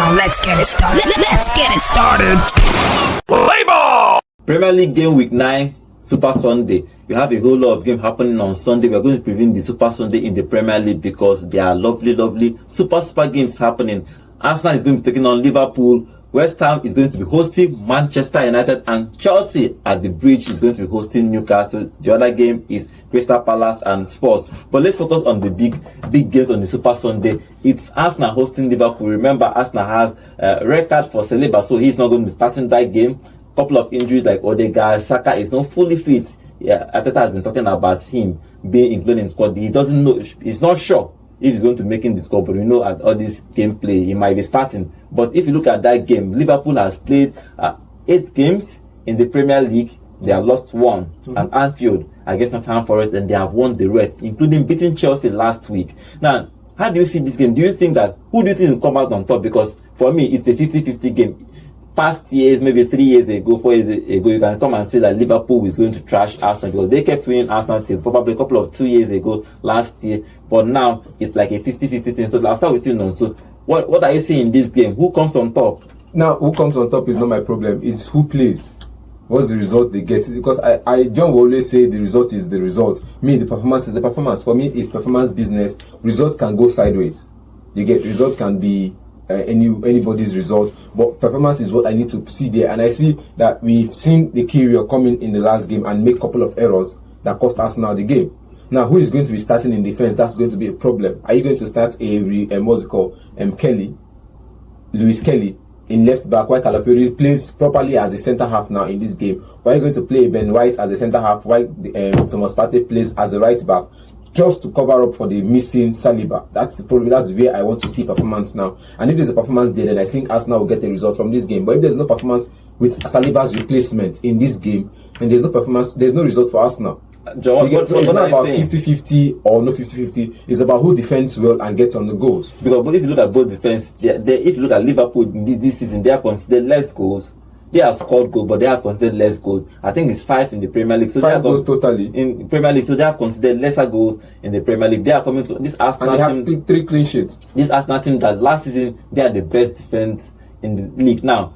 Now let's get it started. Let's get it started. Play ball! Premier League game week 9, Super Sunday. We have a whole lot of game happening on Sunday. We are going to preview the Super Sunday in the Premier League because there are lovely super games happening. Arsenal is going to be taking on Liverpool. Westham is going to be hosting Manchester United, and Chelsea at the Bridge is going to be hosting Newcastle. The other game is Crystal Palace and Spurs. But let's focus on the big games on the Super Sunday. It's Arsenal hosting Liverpool. Remember, Arsenal has a red card for Saliba, so he's not going to be starting that game. Couple of injuries like Odegaard, Saka is not fully fit. Yeah, Arteta has been talking about him being included in squad. He doesn't know, he's not sure if he's going to make in the squad, but we know at all this gameplay he might be starting. But if you look at that game, Liverpool has played 8 games in the Premier League. They have lost 1 at Anfield against Nottingham Forest, and they have won the rest, including beating Chelsea last week. Now, how do you see this game? Do you think that, who do you think will come out on top? Because for me, it's a 50-50 game. Past years, maybe 3 years ago, 4 years ago, you can come and say that Liverpool is going to trash Aston because they kept winning Arsenal till probably a couple of 2 years ago last year. But now it's like a 50-50 thing. So I'll start with you now. So what are you seeing in this game? Who comes on top? Now, who comes on top is not my problem. It's who plays. What's the result they get? Because John will always say the result is the result. Me, the performance is the performance. For me, it's performance business. Results can go sideways. You get result can be anybody's result, but performance is what I need to see there. And I see that we've seen the Kyriel come in the last game and make a couple of errors that cost Arsenal the game. Now, who is going to be starting in defense? That's going to be a problem. Are you going to start Lewis Kelly in left back, while Calafiori plays properly as a centre half now in this game? Why are you going to play Ben White as a centre half while Thomas Partey plays as a right back, just to cover up for the missing Saliba? That's the problem. That's where I want to see performance now. And if there's a performance there, then I think Arsenal will get a result from this game. But if there's no performance with Saliba's replacement in this game, then there's no performance, there's no result for Arsenal. John, it's not about 50-50 or no 50-50. It's about who defends well and gets on the goals. Because if you look at both defense, if you look at Liverpool this season, they have considered less goals. They have scored goals, but they have considered less goals. I think it's 5 in the Premier League. So 5 goals totally in Premier League. So they have considered lesser goals in the Premier League. They are coming to this Arsenal and they have 3 clean sheets. This Arsenal team that last season they are the best defense in the league now.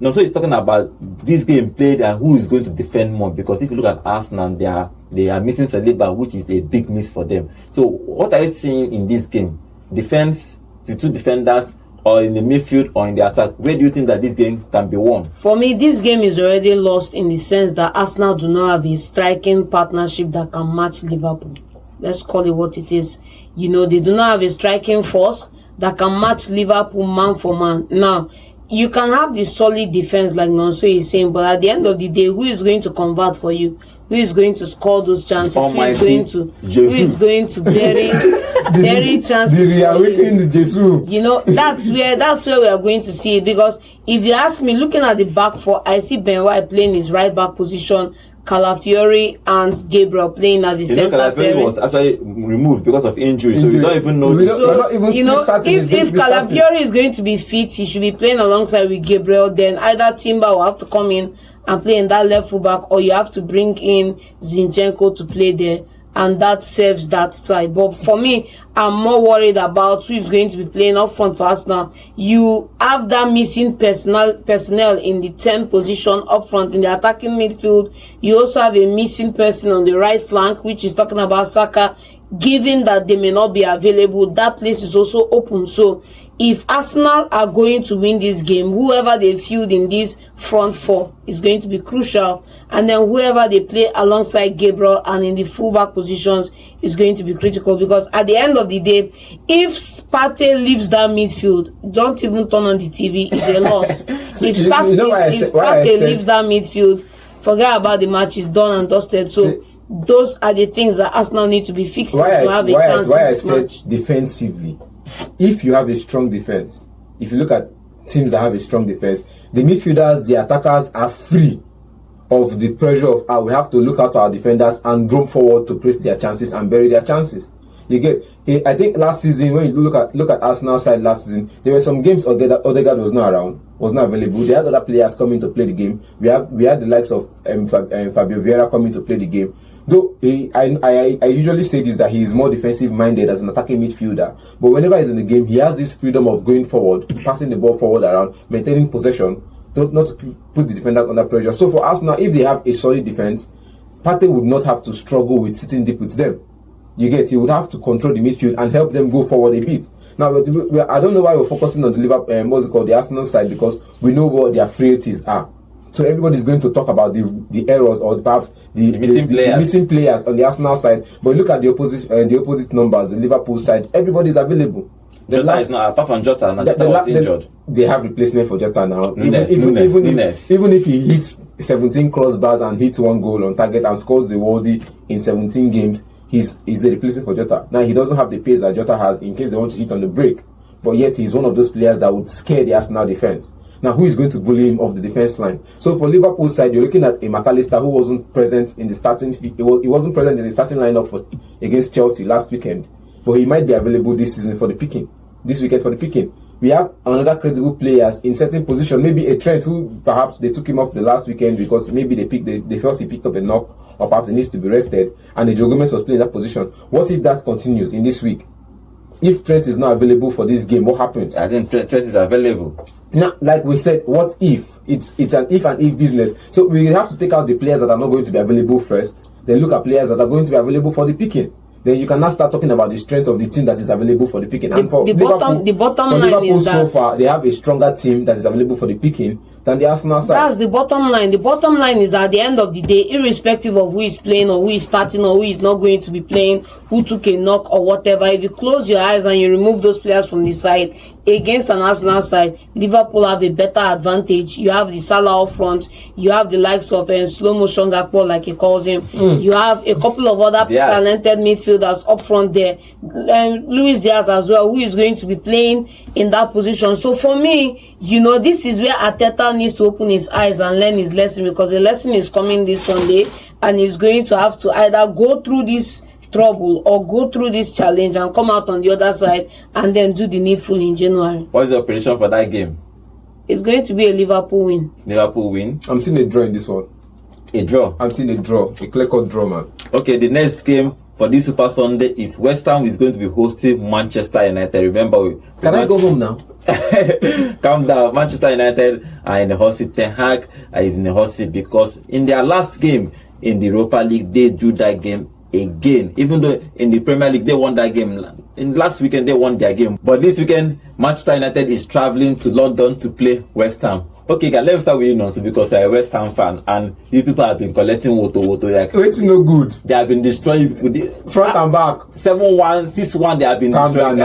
So he's talking about this game played and who is going to defend more. Because if you look at Arsenal, they are missing Saliba, which is a big miss for them. So what are you seeing in this game? Defense, the 2 defenders, or in the midfield or in the attack? Where do you think that this game can be won? For me, this game is already lost in the sense that Arsenal do not have a striking partnership that can match Liverpool. Let's call it what it is. They do not have a striking force that can match Liverpool man for man. Now, you can have the solid defense like Nonso is saying, but at the end of the day, who is going to convert for you? Who is going to score those chances? Who is going to bury chances? That's where we are going to see it. Because if you ask me, looking at the back four, I see Ben White playing his right back position, Calafiori and Gabriel playing as the center. Calafiori was actually removed because of injury, so we don't even know. If Calafiori is going to be fit, he should be playing alongside with Gabriel. Then either Timber will have to come in and play in that left full back, or you have to bring in Zinchenko to play there, and that serves that side. But for me, I'm more worried about who is going to be playing up front for us now. You have that missing personnel in the 10th position up front in the attacking midfield. You also have a missing person on the right flank, which is talking about Saka. Given that they may not be available, that place is also open. So if Arsenal are going to win this game, whoever they field in this front four is going to be crucial. And then whoever they play alongside Gabriel and in the fullback positions is going to be critical. Because at the end of the day, if Partey leaves that midfield, don't even turn on the TV, it's a loss. If Partey leaves that midfield, forget about the match, it's done and dusted. So those are the things that Arsenal need to be fixing to have a chance in this match. Defensively, if you have a strong defense, if you look at teams that have a strong defense, the midfielders, the attackers are free of the pressure of we have to look out for our defenders and roam forward to create their chances and bury their chances. You get, I think last season, when you look at Arsenal side last season, there were some games Odegaard was not around, was not available. They had other players coming to play the game. We had the likes of Fabio Vieira coming to play the game. Though I usually say this, that he is more defensive minded as an attacking midfielder. But whenever he's in the game, he has this freedom of going forward, passing the ball forward around, maintaining possession, not to put the defenders under pressure. So for us now, if they have a solid defense, Partey would not have to struggle with sitting deep with them. You get, he would have to control the midfield and help them go forward a bit. Now, I don't know why we're focusing on the Liverpool, the Arsenal side, because we know what their frailties are. So everybody's going to talk about the errors or perhaps the missing players on the Arsenal side. But look at the opposite numbers, the Liverpool side. Everybody's available. Jota is not, apart from Jota, was injured. They have replacement for Jota now. Nunes. Even if he hits 17 crossbars and hits 1 goal on target and scores the worldie in 17 games, he's the replacement for Jota. Now he doesn't have the pace that Jota has in case they want to hit on the break. But yet he's one of those players that would scare the Arsenal defense. Now, who is going to bully him off the defense line? So for Liverpool side, you're looking at a McAllister who wasn't present in the starting. He wasn't present in the starting lineup against Chelsea last weekend, but he might be available this season for the picking. This weekend for the picking. We have another credible players in certain position. Maybe a Trent who perhaps they took him off the last weekend because maybe they felt he picked up a knock, or perhaps he needs to be rested. And the Joe Gomez was playing that position. What if that continues in this week? If Trent is not available for this game, what happens? I think Trent is available. Now, like we said, what if? It's an if and if business. So we have to take out the players that are not going to be available first, then look at players that are going to be available for the picking. Then you can now start talking about the strength of the team that is available for the picking. And for the bottom line Liverpool is that so far, they have a stronger team that is available for the picking than the Arsenal side. That's the bottom line. The bottom line is that at the end of the day, irrespective of who is playing or who is starting or who is not going to be playing, who took a knock or whatever, if you close your eyes and you remove those players from the side, against an Arsenal side, Liverpool have a better advantage. You have the Salah up front, you have the likes of slow motion Gakpo, like he calls him. You have a couple of other talented midfielders up front there, and Luis Diaz as well, who is going to be playing in that position. So for me, this is where Arteta needs to open his eyes and learn his lesson, because the lesson is coming this Sunday, and he's going to have to either go through this trouble or go through this challenge and come out on the other side and then do the needful in January. What is the prediction for that game? It's going to be a Liverpool win. Liverpool win? I'm seeing a draw in this one. A draw? I'm seeing a draw. A clear-cut draw, man. Okay, the next game for this Super Sunday is Westham is going to be hosting Manchester United. Remember, can I go home now? Calm down. Manchester United are in the hot seat. Ten Hag is in the hot seat because in their last game in the Europa League, they drew that game again. Even though in the Premier League they won that game. In last weekend they won their game. But this weekend, Manchester United is traveling to London to play West Ham. Okay, guys, let's start with you, Nonso, because I'm a West Ham fan and you people have been collecting woto. Like, it's no good. They have been destroying with the front and back. 7-1, 6-1. They have been destroying.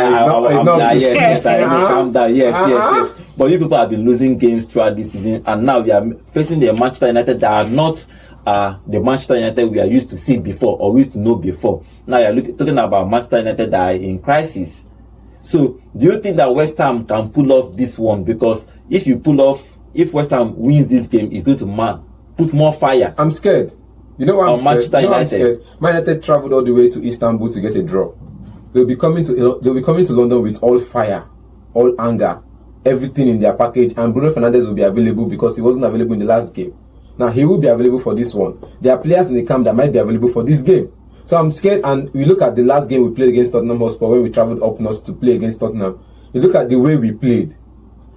Calm down. Yes. But you people have been losing games throughout this season, and now we are facing the Manchester United that are not the Manchester United we are used to see before or we used to know before. Now you are talking about Manchester United that are in crisis. So do you think that West Ham can pull off this one? Because if West Ham wins this game, it's going to put more fire. I'm scared. You know what I'm scared? I'm scared. Man United traveled all the way to Istanbul to get a draw. They'll be coming to London with all fire, all anger, everything in their package, and Bruno Fernandes will be available because he wasn't available in the last game. Now he will be available for this one. There are players in the camp that might be available for this game. So I'm scared. And we look at the last game we played against Tottenham Hotspur when we traveled up north to play against Tottenham. You look at the way we played,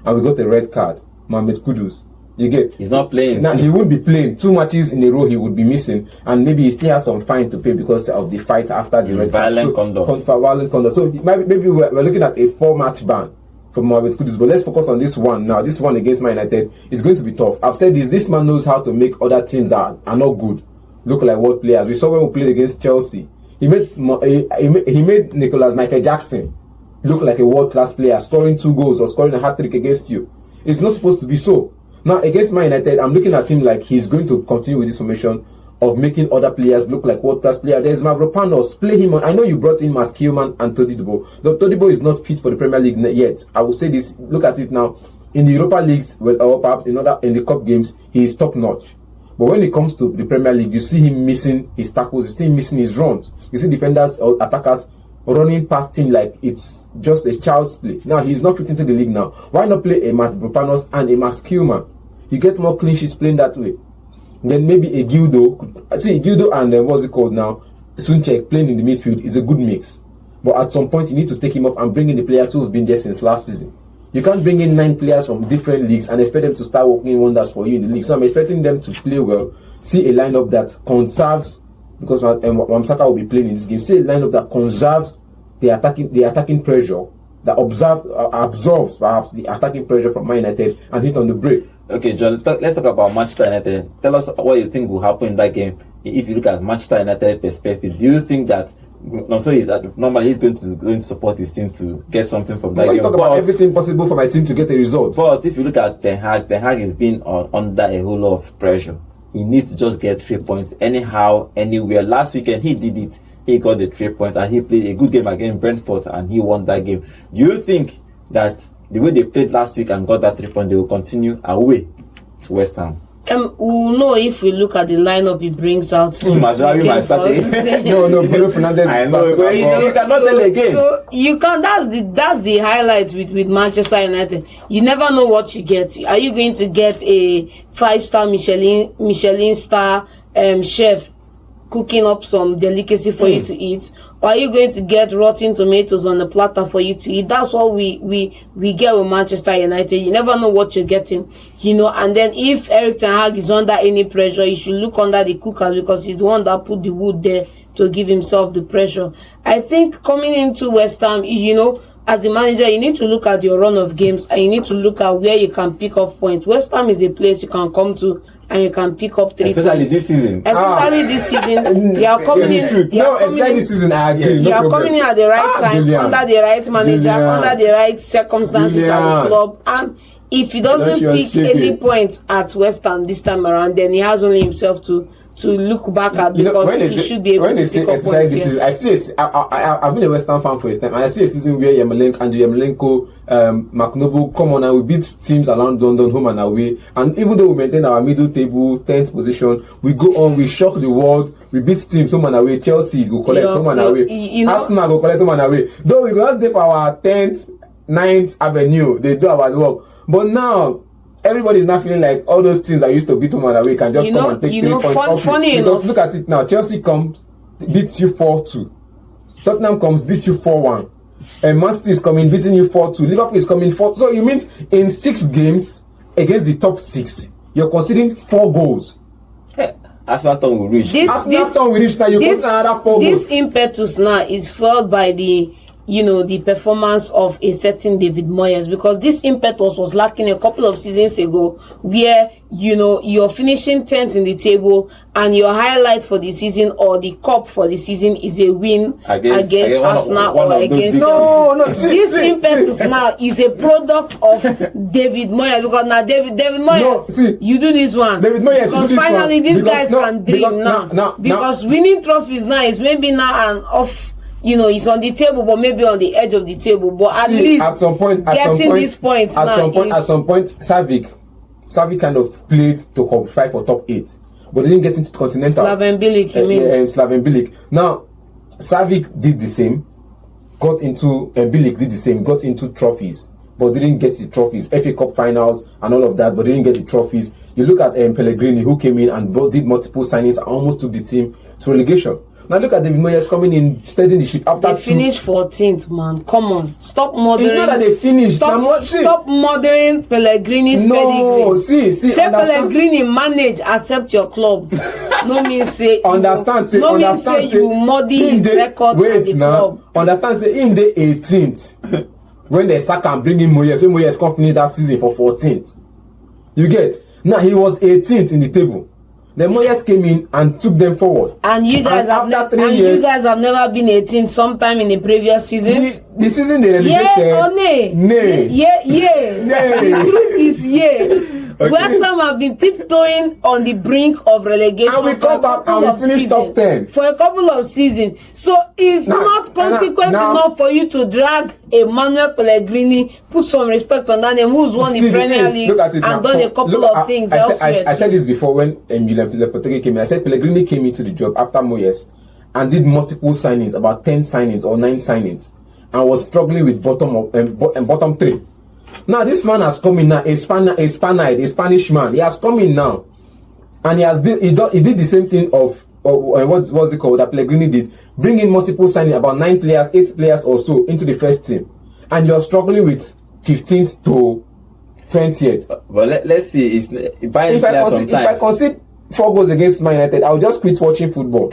and we got a red card. Mohamed Kudus. You get? He's not playing. Now he won't be playing. 2 matches in a row he would be missing, and maybe he still has some fine to pay because of the fight after the red card. Violent conduct. So maybe we're looking at a 4-match ban for Mohamed Kudus. But let's focus on this one now. This one against Man United is going to be tough. I've said this man knows how to make other teams that are not good look like world players. We saw when we played against Chelsea. He made Nicolas Michael Jackson look like a world-class player, scoring 2 goals or scoring a hat-trick against you. It's not supposed to be so. Now, against Man United, I'm looking at him like he's going to continue with this formation of making other players look like world-class players. There's Mavropanos. Play him on. I know you brought in Maskilman and Todibo. The Todibo is not fit for the Premier League yet. I will say this. Look at it now. In the Europa Leagues, or perhaps in the cup games, he is top-notch. But when it comes to the Premier League, you see him missing his tackles. You see him missing his runs. You see defenders or attackers running past him like it's just a child's play. Now he's not fit into the league now. Why not play a Mavropanos and a Maskilman? You get more clean sheets playing that way. then maybe a Gildo and what's it called now, Sunchek playing in the midfield is a good mix. But at some point, you need to take him off and bring in the players who have been there since last season. You can't bring in 9 players from different leagues and expect them to start working wonders for you in the league. So I'm expecting them to play well, see a lineup that conserves, because Wamsaka will be playing in this game, see a lineup that conserves the attacking pressure, that absorbs perhaps the attacking pressure from Man United and hit on the break. Okay, John, let's talk about Manchester United. Tell us what you think will happen in that game if you look at Manchester United perspective. Do you think that normally he's going to support his team to get something from that game? Talk about everything possible for my team to get a result. But if you look at Ten Hag has been under a whole lot of pressure. He needs to just get 3 points anyhow, anywhere. Last weekend he did it. He got the 3 points and he played a good game against Brentford and he won that game. Do you think that the way they played last week and got that 3 points, they will continue away to Westham? We'll know if we look at the lineup he brings out. No, Bruno Fernandes. I know, you cannot tell again. So you can. That's the highlight with Manchester United. You never know what you get. Are you going to get a 5-star Michelin star chef cooking up some delicacy for you to eat, or are you going to get rotten tomatoes on the platter for you to eat? That's what we get with Manchester United. You never know what you're getting, and then if Erik ten Hag is under any pressure, you should look under the cookers, because he's the one that put the wood there to give himself the pressure. I think coming into West Ham, as a manager, you need to look at your run of games and you need to look at where you can pick up points. West Ham is a place you can come to and you can pick up 3 especially points. This season. Especially this season. You are coming in. This season, I agree. You are coming in at the right time, under the right manager, under the right circumstances at the club. And if he doesn't pick any points at West Ham this time around, then he has only himself to look back at, because he should be able to pick up points here. I've been a West Ham fan for a time, and I see a season where Andrew Yarmolenko, Mark Noble come on, and we beat teams around London, home and away. And even though we maintain our middle table 10th position, we go on, we shock the world, we beat teams home and away. Chelsea go collect home and away. Arsenal go collect home and away. Though we go just there for our 10th, 9th Avenue, they do our work. But now, everybody is not feeling like all those teams that used to beat home and away can just come and take 3 points off you. Because look at it now. Chelsea comes, beats you 4-2. Tottenham comes, beats you 4-1. And Man City is coming, beating you 4-2. Liverpool is coming 4. So you mean in 6 games against the top 6, you're considering 4 goals. Aston will reach. Aston will reach now. You consider another 4 goals. This impetus now is fueled by the performance of a certain David Moyes, because this impetus was lacking a couple of seasons ago, where you're finishing 10th in the table and your highlight for the season or the cup for the season is a win against Arsenal or against Chelsea. This impetus now is a product of David Moyes, because now David Moyes, you do this one. David Moyes, because finally these guys can dream now. Because winning trophies now is maybe now and off. It's on the table, but maybe on the edge of the table. But at least at some point, these points at some point, Savic kind of played to qualify for top 8, but didn't get into continental. Slaven Bilic, you mean? Slaven Bilic. Now, Savic did the same, got into Bilic did the same, got into trophies, but didn't get the trophies. FA Cup finals and all of that, but didn't get the trophies. You look at Pellegrini, who came in and did multiple signings and almost took the team to relegation. Now look at David Moyes coming in, steadying the ship after they finished 14th, man. Come on, stop murdering. It's not that they finished. Stop murdering Pellegrini's pedigree. Say Pellegrini manage, accept your club. No means say understand. Say no means say you muddy his record at the club. Understand? Say in the 18th, when they sack and bring in Moyes, when Moyes can finish that season for 14th. You get? Now he was 18th in the table. Then Moyes came in and took them forward. And you guys have never been 18 sometime in the previous seasons. The season they relegated. Yeah or nay? Nay. Yeah. The truth is yeah. Okay. West Ham have been tiptoeing on the brink of relegation. And we come back and we finish top 10 for a couple of seasons. So it's not consequent enough for you to drag Emmanuel Pellegrini, put some respect on that name, who's won the Premier League and done a couple of things elsewhere. I said this before when Lopetegui came in. I said Pellegrini came into the job after Moyes and did multiple signings, about 10 signings or 9 signings, and was struggling with bottom 3. Now this man has come in now, a Spanish man. He has come in now and he did the same thing of what's it called that Pellegrini did, bring in multiple signing, about 8 players or so into the first team, and you're struggling with 15th to 20th. But let's see. If I concede 4 goals against Man United, I'll just quit watching football.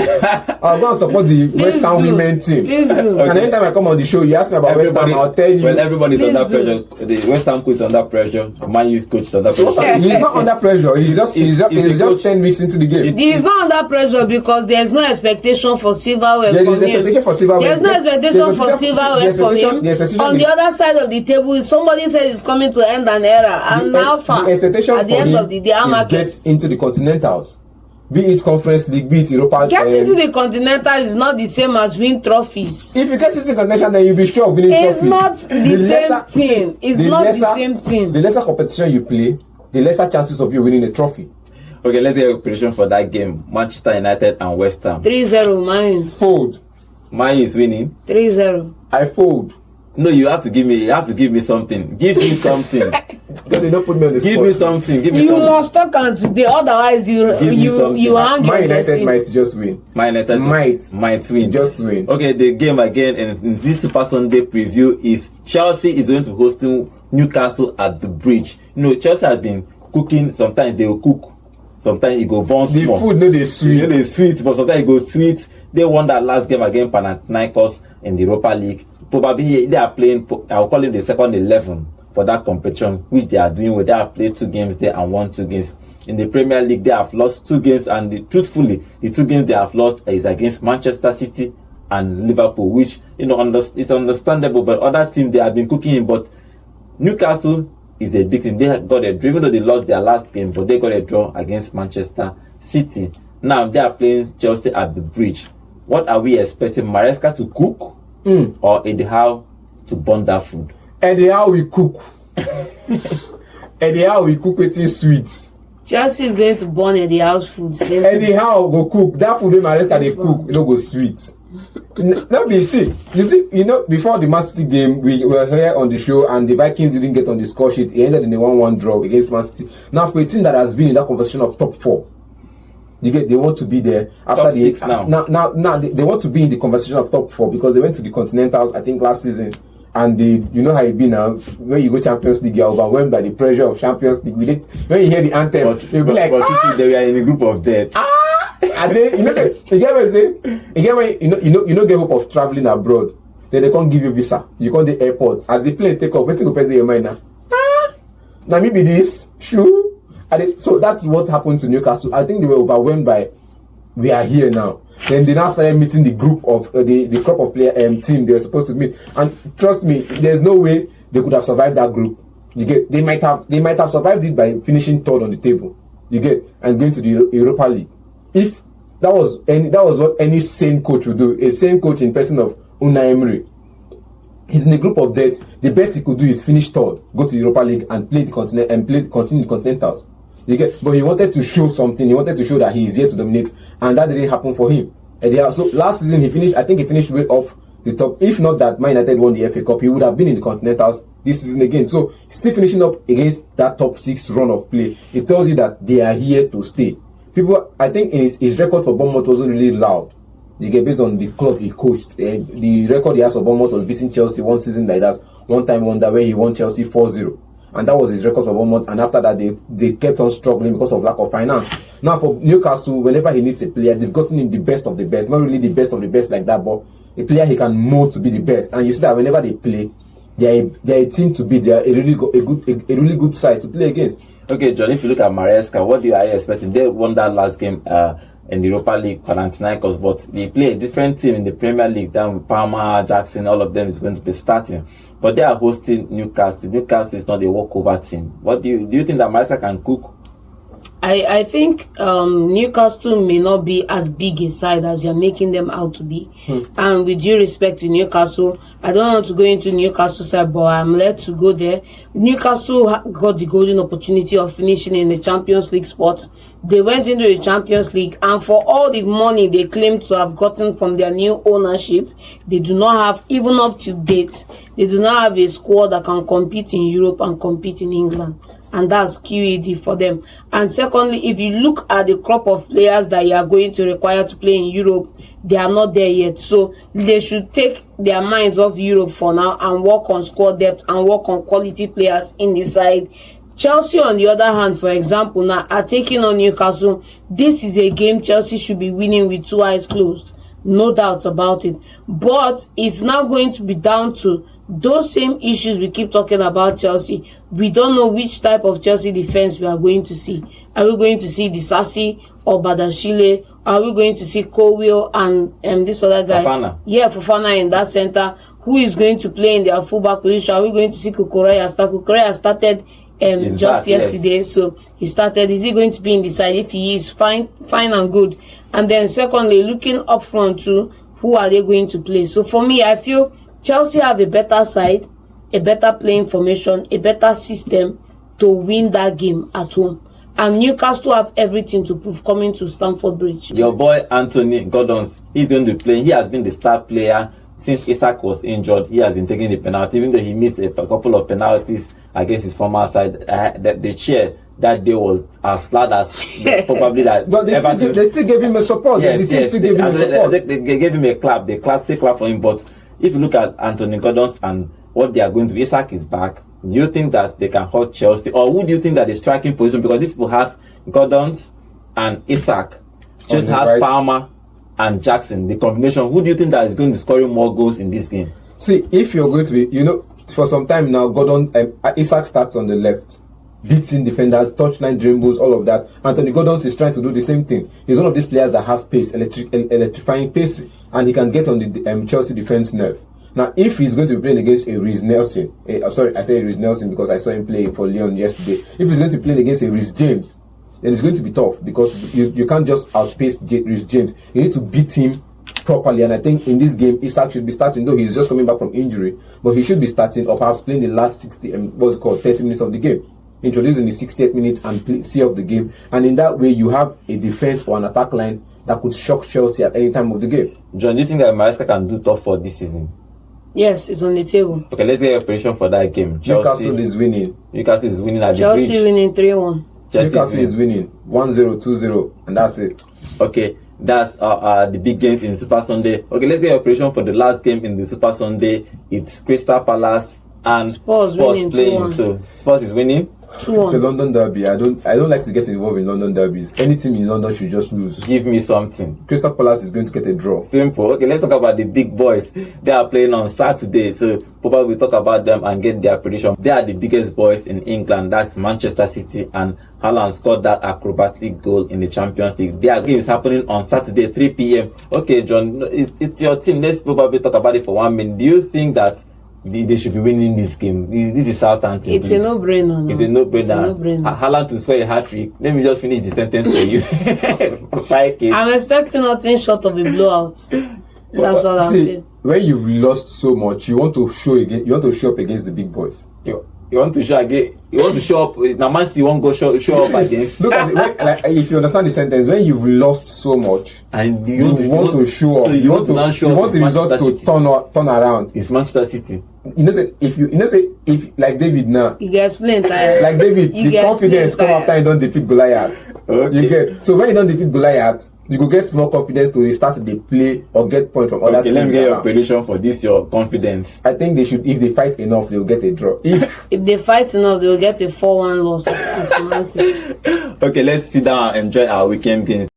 I'll go and support the West Ham women team. Please do. And anytime I come on the show, you ask me about West Ham, I'll tell you. Well, everybody's Please under pressure. The West Ham coach is under pressure. The Man U coach is under pressure. He's not under pressure. He's just 10 weeks into the game. He's not under pressure because there's no expectation for silverware from him. There's no expectation for silverware from him. On the other side of the table, somebody said it's coming to end an era, and now the expectation at the end of the day, is get into the Continentals. Be it Conference League, be it Europa. Getting to the Continental is not the same as win trophies. If you get into the Continental, then you'll be sure of winning trophies. It's not the same thing. It's not the same thing. The lesser competition you play, the lesser chances of you winning a trophy. Okay, let's get a prediction for that game. Manchester United and West Ham. 3-0, Man. Fold. Man is winning. 3-0. I fold. No, you have to give me something. Give me something. They don't put me on the spot. Give me something. You lost talk and today, otherwise you hang your United might just win. Man United might win. Just win. Okay, the game again in this Super Sunday preview is Chelsea is going to host Newcastle at the Bridge. You know, Chelsea has been cooking. Sometimes they will cook. Sometimes it go burn small. The food no dey sweet. They sweet, but sometimes it goes sweet. They won that last game against Panathinaikos in the Europa League. Probably they are playing, I'll call it the second 11 for that competition, which they are doing where they have played 2 games there and won 2 games. In the Premier League, they have lost 2 games, and truthfully, the 2 games they have lost is against Manchester City and Liverpool, which, you know, it's understandable, but other teams they have been cooking in. But Newcastle is a big team. They got a draw, even though they lost their last game, but they got a draw against Manchester City. Now they are playing Chelsea at the Bridge. What are we expecting? Maresca to cook? Or Eddie Howe to burn that food? Eddie Howe will cook. Eddie Howe will cook with his sweets. Chelsea is going to burn Eddie Howe's food. Eddie Howe go cook. That food wey Maresca dey cook, it no go sweet. Not be see. You know, before the Man City game, we were here on the show, and the Vikings didn't get on the score sheet. It ended in a 1-1 draw against Man City. Now, for a team that has been in that conversation of top 4, they want to be there after top 6 now. Now they want to be in the conversation of top 4 because they went to the Continentals, I think, last season, and you know how it be now. When you go Champions League, you're overwhelmed by the pressure of Champions League. When you hear the anthem, you'll be like, they were in a group of death. And then you get what I'm saying? You get when you know get hope of traveling abroad. Then they can't give you visa. You can't the airport. As the plane take off, waiting to pay your mind now. Now maybe this sure. So that's what happened to Newcastle. I think they were overwhelmed by, we are here now. Then they now started meeting the group of the crop of player team they were supposed to meet. And trust me, there's no way they could have survived that group. You get? They might have survived it by finishing 3rd on the table. You get? And going to the Europa League. If that was what any sane coach would do. A sane coach in person of Unai Emery. He's in a group of death. The best he could do is finish 3rd, go to the Europa League and play the continent and continue the Continentals. You get? But he wanted to show something. He wanted to show that he is here to dominate, and that didn't happen for him. And so last season he finished way off the top. If not that Man United won the FA Cup, he would have been in the Continentals this season again. So still finishing up against that top 6 run of play. It tells you that they are here to stay. People, I think his record for Bournemouth wasn't really loud. You get, based on the club he coached. The record he has for Bournemouth was beating Chelsea one season like that. One time wonder where he won Chelsea 4-0. And that was his record for Bournemouth. And after that, they kept on struggling because of lack of finance. Now for Newcastle, whenever he needs a player, they've gotten him the best of the best. Not really the best of the best like that, but a player he can mold to be the best. And you see that whenever they play, they're a team to beat. They're a really good side to play against. Okay, John, if you look at Maresca, what are you expecting? They won that last game in the Europa League, Panathinaikos, but they play a different team in the Premier League. Down with Palmer, Jackson, all of them is going to be starting. But they are hosting Newcastle. Newcastle is not a walkover team. What do you think that Maresca can cook? I think Newcastle may not be as big a side as you're making them out to be. And with due respect to Newcastle, I don't want to go into Newcastle side, but I'm led to go there. Newcastle got the golden opportunity of finishing in the Champions League spot. They went into the Champions League, and for all the money they claim to have gotten from their new ownership, they do not have, even up to date, they do not have a squad that can compete in Europe and compete in England. and that's QED for them. And secondly, if you look at the crop of players that you are going to require to play in Europe, they are not there yet. So they should take their minds off Europe for now and work on squad depth and work on quality players in the side. Chelsea, on the other hand, for example, now are taking on Newcastle. This is a game Chelsea should be winning with 2 eyes closed. No doubt about it. But it's now going to be down to those same issues we keep talking about Chelsea. We don't know which type of Chelsea defense we are going to see. Are we going to see Disasi or Badashile? Are we going to see Colwill and this other guy? Fofana. Yeah, Fofana in that center. Who is going to play in their fullback position? Are we going to see Kukureya start? Kukureya started just yesterday, yes. So he started. Is he going to be in the side? If he is, fine and good. And then secondly, looking up front too, who are they going to play? So for me, I feel Chelsea have a better side, a better playing formation, a better system to win that game at home. And Newcastle have everything to prove coming to Stamford Bridge. Your boy Anthony Gordon, he's going to play. He has been the star player since Isak was injured. He has been taking the penalty, even though he missed a couple of penalties against his former side. The chair that day was as loud as probably that. But they still gave him a support. Yes, Still gave him a support. They gave him a clap. They classic clap for him. But if you look at Anthony Gordon and what they are going to do, Isak is back. Do you think that they can hold Chelsea, or who do you think that the striking position? Because these people have Gordon and Isak, just has right. Palmer and Jackson. The combination. Who do you think that is going to be scoring more goals in this game? See, if you're going to be, for some time now, Gordon, Isak starts on the left, beating defenders, touchline dribbles, all of that. Anthony Gordon is trying to do the same thing. He's one of these players that have pace, electrifying pace, and he can get on the Chelsea defense nerve. Now, if he's going to be playing against a Reece Nelson, I say Reece Nelson because I saw him play for Lyon yesterday. If he's going to be playing against a Reece James, then it's going to be tough because you can't just outpace Reece James. You need to beat him properly, and I think in this game Isak should be starting, though he's just coming back from injury, but he should be starting or perhaps playing the last 30 minutes of the game, introducing the 68th minute and see of the game, and in that way you have a defense or an attack line that could shock Chelsea at any time of the game. John, do you think that Maresca can do tough for this season? Yes, it's on the table. Okay, let's get a prediction for that game. Newcastle is winning. Newcastle is winning at Chelsea the bridge. winning 3-1. Newcastle is winning 1-0, 2-0, and that's it. Okay, that's the big games in Super Sunday. Okay, let's get a prediction for the last game in the Super Sunday. It's Crystal Palace and Spurs playing. 2-1. So Spurs is winning 2-1. It's a London derby. I don't like to get involved in London derbies. Any team in London should just lose. Give me something. Crystal Palace is going to get a draw. Simple. Okay, let's talk about the big boys. They are playing on Saturday, so probably we'll talk about them and get their prediction. They are the biggest boys in England. That's Manchester City, and Haaland scored that acrobatic goal in the Champions League. Their game is happening on Saturday, 3 p.m. Okay, John, it's your team. Let's probably talk about it for 1 minute. Do you think that they should be winning this game? This is Southampton. It's a no-brainer. No. It's a no-brainer. Haaland to score a hat-trick. Let me just finish the sentence for you. I'm expecting nothing short of a blowout. That's all I'm saying. When you've lost so much, you want to show again. You want to show up against the big boys. You want to show again. You want to show up. Now, Man City won't go show up against. Look at it. If you understand the sentence, when you've lost so much, and you want to show up. So you want the result to turn around. It's Manchester City. If like David now, you get explained like David, the confidence come after you don't defeat Goliath. Okay. You get, so when you don't defeat Goliath, you go get small confidence to restart the play or get points from other teams. Let me get your prediction for this. Your confidence. I think they should. If they fight enough, they will get a draw. If they fight enough, they will get a 4-1 loss at Man City. Okay, let's sit down and enjoy our weekend games.